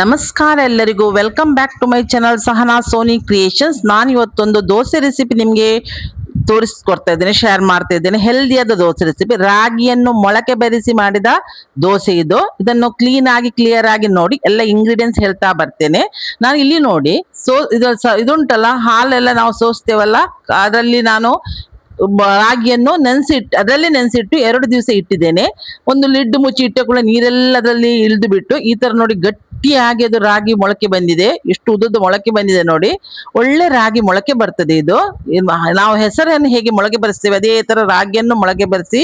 ನಮಸ್ಕಾರ ಎಲ್ಲರಿಗೂ welcome back to my channel Sahana Soni creations. ನಾನು ಇವತ್ತೊಂದು ದೋಸೆ ರೆಸಿಪಿ ನಿಮಗೆ ತೋರಿಸ್ಕೊಡ್ತಾ ಇದ್ದೇನೆ, ಶೇರ್ ಮಾಡ್ತಾ ಇದ್ದೇನೆ. ಹೆಲ್ದಿಯಾದ ದೋಸೆ ರೆಸಿಪಿ, ರಾಗಿಯನ್ನು ಮೊಳಕೆ ಬೆರೆಸಿ ಮಾಡಿದ ದೋಸೆ ಇದು. ಇದನ್ನು ಕ್ಲಿಯರ್ ಆಗಿ ನೋಡಿ, ಎಲ್ಲ ಇಂಗ್ರೀಡಿಯೆಂಟ್ಸ್ ಹೇಳ್ತಾ ಬರ್ತೇನೆ ನಾನು. ಇಲ್ಲಿ ನೋಡಿ, ಇದುಂಟಲ್ಲ ಹಾಲೆಲ್ಲ ನಾವು ಸೋಸ್ತೇವಲ್ಲ, ಅದರಲ್ಲಿ ನಾನು ರಾಗಿಯನ್ನು ಅದರಲ್ಲಿ ನೆನೆಸಿಟ್ಟು 2 ದಿವಸ ಇಟ್ಟಿದ್ದೇನೆ. ಒಂದು ಲಿಡ್ ಮುಚ್ಚಿ ಇಟ್ಟ ಕೂಡ ನೀರೆಲ್ಲ ಅದರಲ್ಲಿ ಇಳಿದು ಬಿಟ್ಟು ಈ ತರ ನೋಡಿ ಗಟ್ಟಿಯಾಗಿ ಅದು ರಾಗಿ ಮೊಳಕೆ ಬಂದಿದೆ. ಎಷ್ಟು ಉದ್ದದ ಮೊಳಕೆ ಬಂದಿದೆ ನೋಡಿ, ಒಳ್ಳೆ ರಾಗಿ ಮೊಳಕೆ ಬರ್ತದೆ ಇದು. ನಾವು ಹೆಸರನ್ನು ಹೇಗೆ ಮೊಳಕೆ ಬರೆಸ್ತೇವೆ ಅದೇ ತರ ರಾಗಿಯನ್ನು ಮೊಳಕೆ ಬರೆಸಿ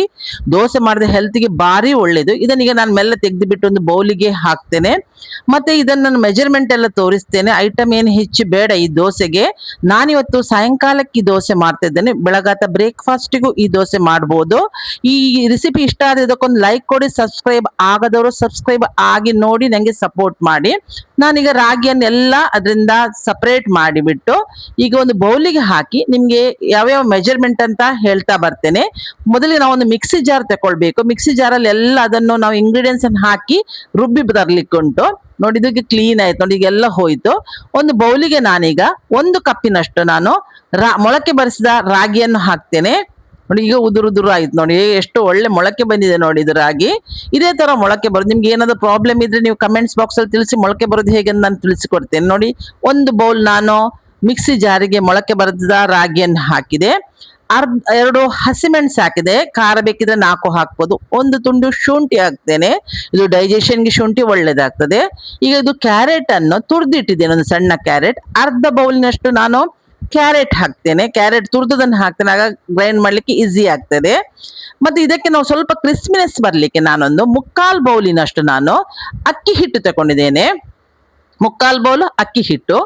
ದೋಸೆ ಮಾಡಿದ ಹೆಲ್ತ್ಗೆ ಭಾರಿ ಒಳ್ಳೇದು. ಇದನ್ನೀಗ ನಾನು ಮೆಲ್ಲ ತೆಗೆದು ಬಿಟ್ಟು ಒಂದು ಬೌಲಿಗೆ ಹಾಕ್ತೇನೆ. ಮತ್ತೆ ಇದನ್ನು ನಾನು ಮೆಜರ್ಮೆಂಟ್ ಎಲ್ಲ ತೋರಿಸ್ತೇನೆ. ಐಟಮ್ ಏನು ಹೆಚ್ಚು ಬೇಡ ಈ ದೋಸೆಗೆ. ನಾನಿವತ್ತು ಸಾಯಂಕಾಲಕ್ಕೆ ಈ ದೋಸೆ ಮಾಡ್ತಾ ಇದ್ದೇನೆ, ಬೆಳಗಾತ ಬ್ರೇಕ್ಫಾಸ್ಟಿಗೂ ಈ ದೋಸೆ ಮಾಡ್ಬೋದು. ಈ ರೆಸಿಪಿ ಇಷ್ಟ ಆದರೆ ಇದಕ್ಕೊಂದು ಲೈಕ್ ಕೊಡಿ, ಸಬ್ಸ್ಕ್ರೈಬ್ ಆಗದವರು ಸಬ್ಸ್ಕ್ರೈಬ್ ಆಗಿ ನೋಡಿ ನನಗೆ ಸಪೋರ್ಟ್ ಮಾಡಿ. ನಾನೀಗ ರಾಗಿಯನ್ನೆಲ್ಲ ಅದರಿಂದ ಸಪರೇಟ್ ಮಾಡಿಬಿಟ್ಟು ಈಗ ಒಂದು ಬೌಲಿಗೆ ಹಾಕಿ ನಿಮಗೆ ಯಾವ್ಯಾವ ಮೆಜರ್ಮೆಂಟ್ ಅಂತ ಹೇಳ್ತಾ ಬರ್ತೇನೆ. ಮೊದಲಿಗೆ ನಾವು ಒಂದು ಮಿಕ್ಸಿ ಜಾರ್ ತಗೊಳ್ಬೇಕು. ಮಿಕ್ಸಿ ಜಾರಲ್ಲಿ ಎಲ್ಲ ಅದನ್ನು ನಾವು ಇಂಗ್ರೀಡಿಯೆಂಟ್ಸ್ ಅನ್ನು ಹಾಕಿ ರುಬ್ಬಿ ತರ್ಲಿಕ್ಕೆ ಉಂಟು ನೋಡಿ. ಇದಕ್ಕೆ ಕ್ಲೀನ್ ಆಯ್ತು ನೋಡಿ, ಈಗೆಲ್ಲ ಹೋಯ್ತು. ಒಂದು ಬೌಲಿಗೆ ನಾನೀಗ 1 ಕಪ್ಪಿನಷ್ಟು ನಾನು ಮೊಳಕೆ ಬರಿಸಿದ ರಾಗಿಯನ್ನು ಹಾಕ್ತೇನೆ ನೋಡಿ. ಈಗ ಉದುರು ಆಯ್ತು ನೋಡಿ, ಎಷ್ಟು ಒಳ್ಳೆ ಮೊಳಕೆ ಬಂದಿದೆ ನೋಡಿ ಇದು ರಾಗಿ. ಇದೇ ತರ ಮೊಳಕೆ ಬರೋದು. ನಿಮ್ಗೆ ಏನಾದ್ರು ಪ್ರಾಬ್ಲಮ್ ಇದ್ರೆ ನೀವು ಕಮೆಂಟ್ಸ್ ಬಾಕ್ಸ್ ಅಲ್ಲಿ ತಿಳಿಸಿ, ಮೊಳಕೆ ಬರೋದು ಹೇಗೆ ನಾನು ತಿಳಿಸಿಕೊಡ್ತೇನೆ ನೋಡಿ. ಒಂದು ಬೌಲ್ ನಾನು ಮಿಕ್ಸಿ ಜಾರಿಗೆ ಮೊಳಕೆ ಬರೆದ ರಾಗಿಯನ್ನು ಹಾಕಿದೆ. 2 ಹಸಿಮೆಣಸು ಹಾಕಿದೆ, ಖಾರ ಬೇಕಿದ್ರೆ 4 ಹಾಕ್ಬೋದು. 1 ತುಂಡು ಶುಂಠಿ ಹಾಕ್ತೇನೆ, ಇದು ಡೈಜೆಷನ್ಗೆ ಶುಂಠಿ ಒಳ್ಳೇದಾಗ್ತದೆ. ಈಗ ಇದು ಕ್ಯಾರೆಟ್ ಅನ್ನು ತುರ್ದಿಟ್ಟಿದ್ದೇನೆ, ಒಂದು ಸಣ್ಣ ಕ್ಯಾರೆಟ್. ಅರ್ಧ ಬೌಲ್ನಷ್ಟು ನಾನು ಕ್ಯಾರೆಟ್ ಹಾಕ್ತೇನೆ. ಕ್ಯಾರೆಟ್ ತುರ್ದದನ್ನು ಹಾಕ್ತೇನೆ, ಆಗ ಗ್ರೈಂಡ್ ಮಾಡ್ಲಿಕ್ಕೆ ಈಸಿ ಆಗ್ತದೆ. ಮತ್ತೆ ಇದಕ್ಕೆ ನಾವು ಸ್ವಲ್ಪ ಕ್ರಿಸ್ಪಿನೆಸ್ ಬರ್ಲಿಕ್ಕೆ ನಾನೊಂದು 3/4 ಬೌಲಿನಷ್ಟು ನಾನು ಅಕ್ಕಿ ಹಿಟ್ಟು ತಗೊಂಡಿದ್ದೇನೆ. 3/4 ಬೌಲ್ ಅಕ್ಕಿ ಹಿಟ್ಟು.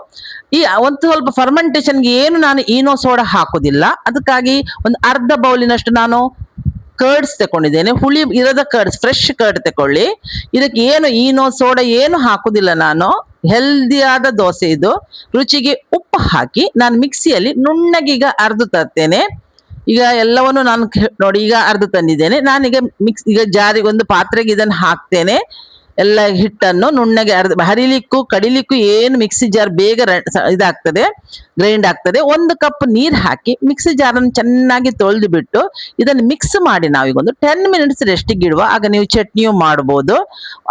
ಈ ಒಂದು ಸ್ವಲ್ಪ ಫರ್ಮೆಂಟೇಷನ್ಗೆ ಏನು ನಾನು ಈನೋ ಸೋಡಾ ಹಾಕುದಿಲ್ಲ, ಅದಕ್ಕಾಗಿ ಒಂದು ಅರ್ಧ ಬೌಲಿನಷ್ಟು ನಾನು ಕರ್ಡ್ಸ್ ತಗೊಂಡಿದ್ದೇನೆ. ಹುಳಿ ಇರದ ಕರ್ಡ್ಸ್, ಫ್ರೆಶ್ ಕರ್ಡ್ ತಗೊಳ್ಳಿ. ಇದಕ್ಕೆ ಏನು ಈನೋ ಸೋಡಾ ಏನು ಹಾಕುದಿಲ್ಲ ನಾನು. ಹೆಲ್ದಿಯಾದ ದೋಸೆ ಇದು. ರುಚಿಗೆ ಉಪ್ಪು ಹಾಕಿ ನಾನು ಮಿಕ್ಸಿಯಲ್ಲಿ ನುಣ್ಣಗೀಗ ಅರ್ದು ತರ್ತೇನೆ. ಈಗ ಎಲ್ಲವನ್ನು ನಾನು ನೋಡಿ ಈಗ ಅರ್ದು ತಂದಿದ್ದೇನೆ. ನಾನೀಗ ಈಗ ಜಾರಿಗೆ ಒಂದು ಪಾತ್ರೆಗೆ ಇದನ್ನು ಹಾಕ್ತೇನೆ. ಎಲ್ಲ ಹಿಟ್ಟನ್ನು ನುಣ್ಣಗೆ ಹರಿಲಿಕ್ಕೂ ಕಡಿಲಿಕ್ಕೂ ಏನು ಮಿಕ್ಸಿ ಜಾರ್ ಬೇಗ ಇದಾಗ್ತದೆ, ಗ್ರೈಂಡ್ ಆಗ್ತದೆ. 1 ಕಪ್ ನೀರು ಹಾಕಿ ಮಿಕ್ಸಿ ಜಾರನ್ನು ಚೆನ್ನಾಗಿ ತೊಳೆದು ಬಿಟ್ಟು ಇದನ್ನು ಮಿಕ್ಸ್ ಮಾಡಿ ನಾವೀಗ ಒಂದು 10 ಮಿನಿಟ್ಸ್ ರೆಸ್ಟಿಗೆ ಇಡುವ. ಆಗ ನೀವು ಚಟ್ನಿಯು ಮಾಡ್ಬೋದು.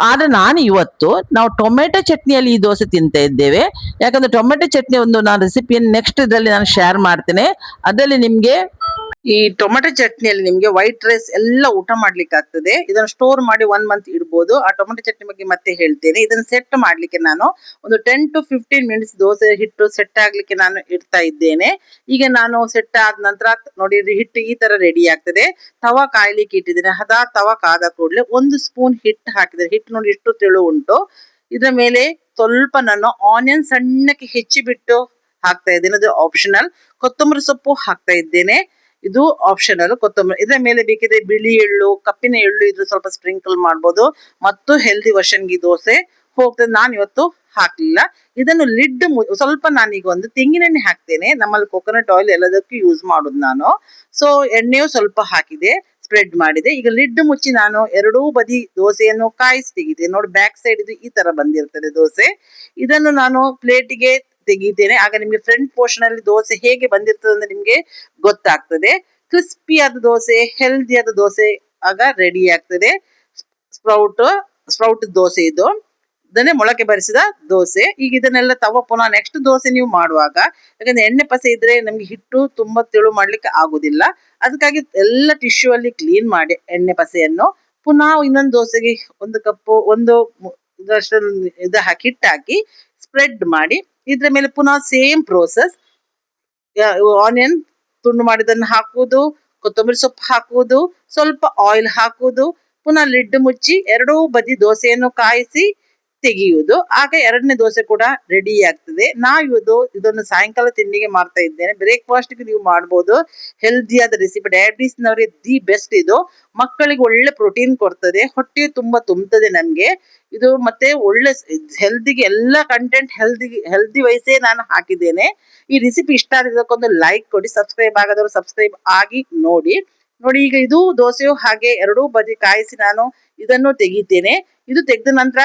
ಆದ್ರೆ ನಾನು ಇವತ್ತು ನಾವು ಟೊಮೆಟೊ ಚಟ್ನಿಯಲ್ಲಿ ಈ ದೋಸೆ ತಿಂತಾ ಇದ್ದೇವೆ. ಯಾಕಂದ್ರೆ ಟೊಮೆಟೊ ಚಟ್ನಿ ಒಂದು ನಾನು ರೆಸಿಪಿಯನ್ನು ನೆಕ್ಸ್ಟ್ ಇದರಲ್ಲಿ ನಾನು ಶೇರ್ ಮಾಡ್ತೇನೆ. ಅದರಲ್ಲಿ ನಿಮ್ಗೆ ಈ ಟೊಮೆಟೊ ಚಟ್ನಿಯಲ್ಲಿ ನಿಮ್ಗೆ ವೈಟ್ ರೈಸ್ ಎಲ್ಲ ಊಟ ಮಾಡ್ಲಿಕ್ಕೆ ಆಗ್ತದೆ. ಇದನ್ನು ಸ್ಟೋರ್ ಮಾಡಿ 1 ಮಂತ್ ಇಡ್ಬೋದು. ಆ ಟೊಮೆಟೊ ಚಟ್ನಿ ಬಗ್ಗೆ ಮತ್ತೆ ಹೇಳ್ತೇನೆ. ಇದನ್ನ ಸೆಟ್ ಮಾಡ್ಲಿಕ್ಕೆ ನಾನು ಒಂದು 10 to 15 ಮಿನಿಟ್ಸ್ ದೋಸೆ ಹಿಟ್ಟು ಸೆಟ್ ಆಗ್ಲಿಕ್ಕೆ ನಾನು ಇಡ್ತಾ ಇದ್ದೇನೆ. ಈಗ ನಾನು ಸೆಟ್ ಆದ ನಂತರ ನೋಡಿ ಹಿಟ್ಟು ಈ ತರ ರೆಡಿ ಆಗ್ತದೆ. ತವಾ ಕಾಯ್ಲಿಕ್ಕೆ ಇಟ್ಟಿದ್ದೇನೆ. ತವಾ ಕಾದ ಕೂಡಲೇ 1 ಸ್ಪೂನ್ ಹಿಟ್ಟು ಹಾಕಿದ್ರೆ, ಹಿಟ್ಟು ನೋಡಿ ಎಷ್ಟು ತೆಳು ಉಂಟು. ಇದ್ರ ಮೇಲೆ ಸ್ವಲ್ಪ ನಾನು ಆನಿಯನ್ ಸಣ್ಣಕ್ಕೆ ಹೆಚ್ಚಿಬಿಟ್ಟು ಹಾಕ್ತಾ ಇದ್ದೇನೆ, ಅದು ಆಪ್ಷನಲ್. ಕೊತ್ತಂಬರಿ ಸೊಪ್ಪು ಹಾಕ್ತಾ ಇದ್ದೇನೆ, ಇದು ಆಪ್ಷನಲ್. ಕೊತ್ತಂಬರಿ ಇದರ ಮೇಲೆ ಬೇಕಿದ್ರೆ ಬಿಳಿ ಎಳ್ಳು, ಕಪ್ಪಿನ ಎಳ್ಳು ಇದ್ರೆ ಸ್ವಲ್ಪ ಸ್ಪ್ರಿಂಕಲ್ ಮಾಡ್ಬೋದು. ಮತ್ತು ಹೆಲ್ದಿ ವರ್ಷನ್ಗೆ ದೋಸೆ ಹೋಗ್ತದೆ. ನಾನು ಇವತ್ತು ಹಾಕ್ಲಿಲ್ಲ. ಇದನ್ನು ಲಿಡ್ ಸ್ವಲ್ಪ ನಾನೀಗ ಒಂದು ತೆಂಗಿನೆಣ್ಣೆ ಹಾಕ್ತೇನೆ. ನಮ್ಮಲ್ಲಿ ಕೊಕೊನಟ್ ಆಯಿಲ್ ಎಲ್ಲದಕ್ಕೂ ಯೂಸ್ ಮಾಡುದು ನಾನು. ಸೊ ಎಣ್ಣೆಯು ಸ್ವಲ್ಪ ಹಾಕಿದೆ, ಸ್ಪ್ರೆಡ್ ಮಾಡಿದೆ. ಈಗ ಲಿಡ್ ಮುಚ್ಚಿ ನಾನು 2 ಬದಿ ದೋಸೆಯನ್ನು ಕಾಯಿಸಿ ತೆಗಿತೇನೆ ನೋಡಿ. ಬ್ಯಾಕ್ ಸೈಡ್ ಇದು ಈ ತರ ಬಂದಿರ್ತದೆ ದೋಸೆ. ಇದನ್ನು ನಾನು ಪ್ಲೇಟಿಗೆ ತೆಗಿತೇನೆ. ಆಗ ನಿಮ್ಗೆ ಫ್ರಂಟ್ ಪೋರ್ಷನ್ ಅಲ್ಲಿ ದೋಸೆ ಹೇಗೆ ಬಂದಿರ್ತದೆ ಅಂದ್ರೆ ನಿಮ್ಗೆ ಗೊತ್ತಾಗ್ತದೆ. ಕ್ರಿಸ್ಪಿಯಾದ ದೋಸೆ, ಹೆಲ್ದಿಯಾದ ದೋಸೆ ಆಗ ರೆಡಿ ಆಗ್ತದೆ. ಸ್ಪ್ರೌಟ್ ದೋಸೆ ಇದು, ಇದನ್ನೇ ಮೊಳಕೆ ಬರಿಸಿದ ದೋಸೆ. ಈಗ ಇದನ್ನೆಲ್ಲ ಪುನಃ ನೆಕ್ಸ್ಟ್ ದೋಸೆ ನೀವು ಮಾಡುವಾಗ, ಯಾಕಂದ್ರೆ ಎಣ್ಣೆ ಪಸೆ ಇದ್ರೆ ನಮ್ಗೆ ಹಿಟ್ಟು ತುಂಬಾ ತೆಳು ಮಾಡ್ಲಿಕ್ಕೆ ಆಗುದಿಲ್ಲ. ಅದಕ್ಕಾಗಿ ಎಲ್ಲ ಟಿಶ್ಯೂ ಅಲ್ಲಿ ಕ್ಲೀನ್ ಮಾಡಿ ಎಣ್ಣೆ ಪಸೆಯನ್ನು ಪುನಃ ಇನ್ನೊಂದು ದೋಸೆಗೆ 1 ಕಪ್ ಹಾಕಿ ಹಿಟ್ಟು ಹಾಕಿ ಸ್ಪ್ರೆಡ್ ಮಾಡಿ ಇದ್ರ ಮೇಲೆ ಪುನಃ ಸೇಮ್ ಪ್ರೋಸೆಸ್. ಆನಿಯನ್ ತುಂಡು ಮಾಡಿದನ್ನು ಹಾಕುವುದು, ಕೊತ್ತಂಬರಿ ಸೊಪ್ಪು ಹಾಕುವುದು, ಸ್ವಲ್ಪ ಆಯಿಲ್ ಹಾಕುವುದು, ಪುನಃ ಲಿಡ್ ಮುಚ್ಚಿ 2 ಬದಿ ದೋಸೆಯನ್ನು ಕಾಯಿಸಿ ತೆಗೆಯುವುದು. ಆಗ 2ನೇ ದೋಸೆ ಕೂಡ ರೆಡಿ ಆಗ್ತದೆ. ಇದನ್ನು ಸಾಯಂಕಾಲ ತಿಂಡಿಗೆ ಮಾಡ್ತಾ ಇದ್ದೇನೆ. ಬ್ರೇಕ್ಫಾಸ್ಟ್ಗೆ ನೀವು ಮಾಡ್ಬೋದು. ಹೆಲ್ದಿಯಾದ ರೆಸಿಪಿ, ಡಯಾಬಿಟಿಸ್ ನವರಿಗೆ ದಿ ಬೆಸ್ಟ್ ಇದು. ಮಕ್ಕಳಿಗೆ ಒಳ್ಳೆ ಪ್ರೋಟೀನ್ ಕೊಡ್ತದೆ, ಹೊಟ್ಟೆ ತುಂಬಾ ತುಂಬುತ್ತದೆ ನಮ್ಗೆ ಇದು. ಮತ್ತೆ ಒಳ್ಳೆ ಹೆಲ್ದಿಗೆ ಎಲ್ಲ ಕಂಟೆಂಟ್ ಹೆಲ್ದಿ ವೈಸೇ ನಾನು ಹಾಕಿದ್ದೇನೆ. ಈ ರೆಸಿಪಿ ಇಷ್ಟ ಆಗಿದ್ದಕ್ಕೊಂದು ಲೈಕ್ ಕೊಡಿ, ಸಬ್ಸ್ಕ್ರೈಬ್ ಆಗದವರು ಸಬ್ಸ್ಕ್ರೈಬ್ ಆಗಿ ನೋಡಿ. ಈಗ ಇದು ದೋಸೆಯು ಹಾಗೆ 2 ಬದಿ ಕಾಯಿಸಿ ನಾನು ಇದನ್ನು ತೆಗಿತೇನೆ. ಇದು ತೆಗೆದ ನಂತರ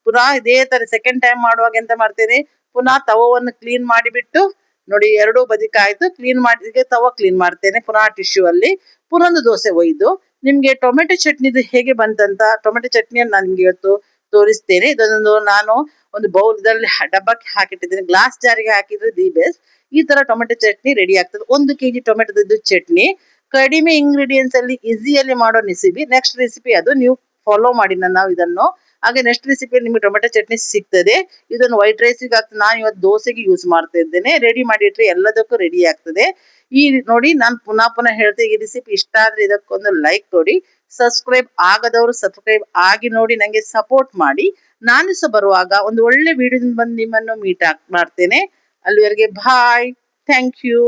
ಪುನಃ ಇದೇ ತರ ಸೆಕೆಂಡ್ ಟೈಮ್ ಮಾಡುವಾಗ ಎಂತ ಮಾಡ್ತೇನೆ, ಪುನಃ ತವವನ್ನು ಕ್ಲೀನ್ ಮಾಡಿಬಿಟ್ಟು ನೋಡಿ ಎರಡೂ ಬದಿ ಕಾಯ್ದು ಕ್ಲೀನ್ ಮಾಡಿ ತವ ಕ್ಲೀನ್ ಮಾಡ್ತೇನೆ ಪುನಃ ಟಿಶ್ಯೂ ಅಲ್ಲಿ. ಪುನಃ ಒಂದು ದೋಸೆ ಒಯ್ದು ನಿಮ್ಗೆ ಟೊಮೆಟೊ ಚಟ್ನಿದು ಹೇಗೆ ಬಂತಂತ ಟೊಮೆಟೊ ಚಟ್ನಿಯನ್ನು ನಾನು ನಿಮ್ಗೆ ಇವತ್ತು ತೋರಿಸ್ತೇನೆ. ಇದೊಂದು ನಾನು ಒಂದು ಬೌಲ್ ಇದರಲ್ಲಿ ಡಬ್ಬಕ್ಕೆ ಹಾಕಿಟ್ಟಿದ್ದೇನೆ. ಗ್ಲಾಸ್ ಜಾರಿಗೆ ಹಾಕಿದ್ರೆ ದಿ ಬೆಸ್ಟ್. ಈ ತರ ಟೊಮೆಟೊ ಚಟ್ನಿ ರೆಡಿ ಆಗ್ತದೆ. 1 kg ಟೊಮೆಟೊದ್ದು ಚಟ್ನಿ ಕಡಿಮೆ ಇಂಗ್ರೀಡಿಯೆಂಟ್ಸ್ ಅಲ್ಲಿ ಈಸಿಯಲ್ಲಿ ಮಾಡೋ ರೆಸಿಪಿ. ನೆಕ್ಸ್ಟ್ ರೆಸಿಪಿ ಅದು ನೀವು ಫಾಲೋ ಮಾಡಿ ನಾವು ಇದನ್ನು. ಹಾಗೆ ನೆಕ್ಸ್ಟ್ ರೆಸಿಪಿಯಲ್ಲಿ ನಿಮಗೆ ಟೊಮೆಟೊ ಚಟ್ನಿ ಸಿಗ್ತದೆ. ಇದನ್ನು ವೈಟ್ ರೈಸಿಗೆ ಆಗ್ತದೆ. ನಾನು ಇವತ್ತು ದೋಸೆಗೆ ಯೂಸ್ ಮಾಡ್ತಾ ಇದ್ದೇನೆ. ರೆಡಿ ಮಾಡಿಟ್ರೆ ಎಲ್ಲದಕ್ಕೂ ರೆಡಿ ಆಗ್ತದೆ. ಈ ನೋಡಿ ನಾನು ಪುನಃ ಹೇಳ್ತೇನೆ, ಈ ರೆಸಿಪಿ ಇಷ್ಟ ಆದ್ರೆ ಇದಕ್ಕೊಂದು ಲೈಕ್ ಕೊಡಿ. ಸಬ್ಸ್ಕ್ರೈಬ್ ಆಗದವರು ಸಬ್ಸ್ಕ್ರೈಬ್ ಆಗಿ ನೋಡಿ ನಂಗೆ ಸಪೋರ್ಟ್ ಮಾಡಿ. ನಾನು ಸಹ ಬರುವಾಗ ಒಂದು ಒಳ್ಳೆ ವಿಡಿಯೋದಿಂದ ಬಂದು ನಿಮ್ಮನ್ನು ಮೀಟ್ ಮಾಡ್ತೇನೆ. ಅಲ್ಲಿವರೆಗೆ ಬಾಯ್. Thank you.